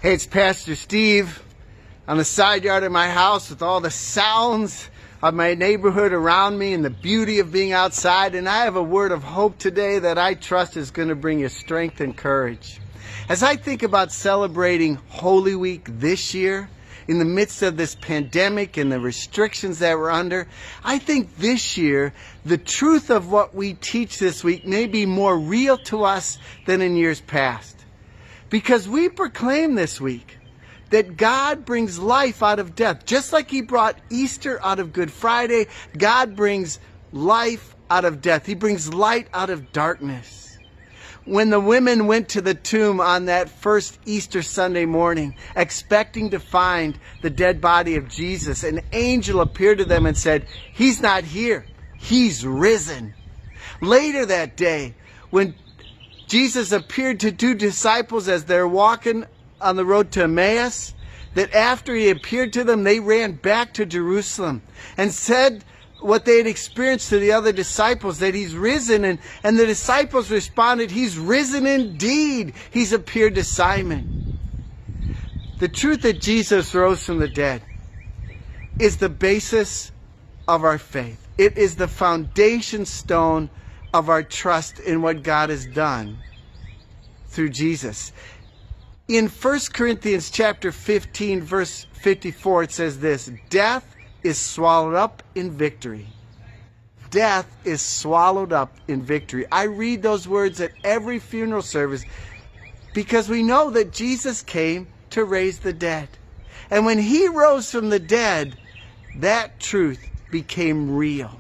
Hey, it's Pastor Steve on the side yard of my house with all the sounds of my neighborhood around me and the beauty of being outside. And I have a word of hope today that I trust is going to bring you strength and courage. As I think about celebrating Holy Week this year, in the midst of this pandemic and the restrictions that we're under, I think this year, the truth of what we teach this week may be more real to us than in years past. Because we proclaim this week that God brings life out of death. Just like He brought Easter out of Good Friday, God brings life out of death. He brings light out of darkness. When the women went to the tomb on that first Easter Sunday morning, expecting to find the dead body of Jesus, an angel appeared to them and said, "He's not here. He's risen." Later that day, when Jesus appeared to two disciples as they're walking on the road to Emmaus, that after He appeared to them, they ran back to Jerusalem and said what they had experienced to the other disciples, that He's risen. And the disciples responded, "He's risen indeed. He's appeared to Simon." The truth that Jesus rose from the dead is the basis of our faith. It is the foundation stone of our trust in what God has done through Jesus. In 1 Corinthians chapter 15, verse 54, it says this: "Death is swallowed up in victory." Death is swallowed up in victory. I read those words at every funeral service because we know that Jesus came to raise the dead. And when He rose from the dead, that truth became real,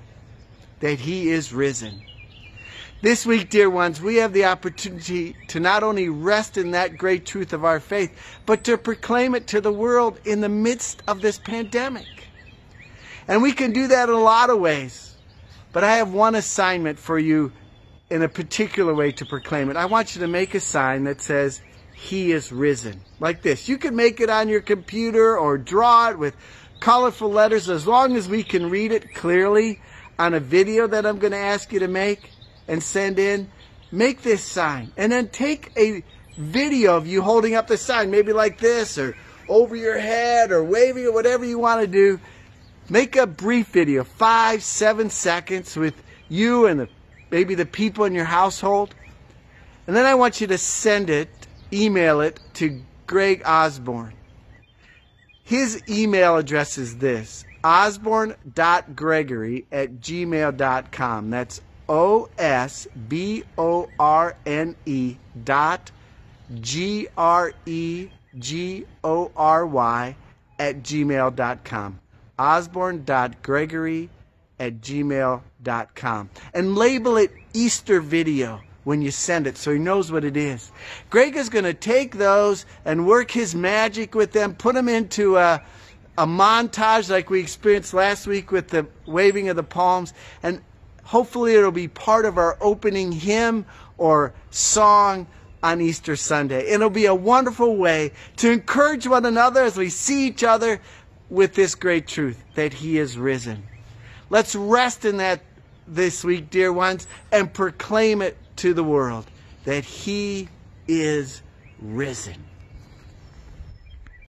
that He is risen. This week, dear ones, we have the opportunity to not only rest in that great truth of our faith, but to proclaim it to the world in the midst of this pandemic. And we can do that in a lot of ways. But I have one assignment for you in a particular way to proclaim it. I want you to make a sign that says, "He is risen," like this. You can make it on your computer or draw it with colorful letters, as long as we can read it clearly on a video that I'm going to ask you to make and send in. Make this sign and then take a video of you holding up the sign, maybe like this or over your head or waving or whatever you want to do. Make a brief video, 5-7 seconds, with you and maybe the people in your household. And then I want you to send it, email it to Greg Osborne. His email address is this: osborne.gregory@gmail.com. That's osborne.gregory@gmail.com. osborne.gregory@gmail.com. And label it Easter video when you send it so he knows what it is. Greg is going to take those and work his magic with them, put them into a montage like we experienced last week with the waving of the palms, and hopefully it'll be part of our opening hymn or song on Easter Sunday. It'll be a wonderful way to encourage one another as we see each other with this great truth that He is risen. Let's rest in that this week, dear ones, and proclaim it to the world that He is risen.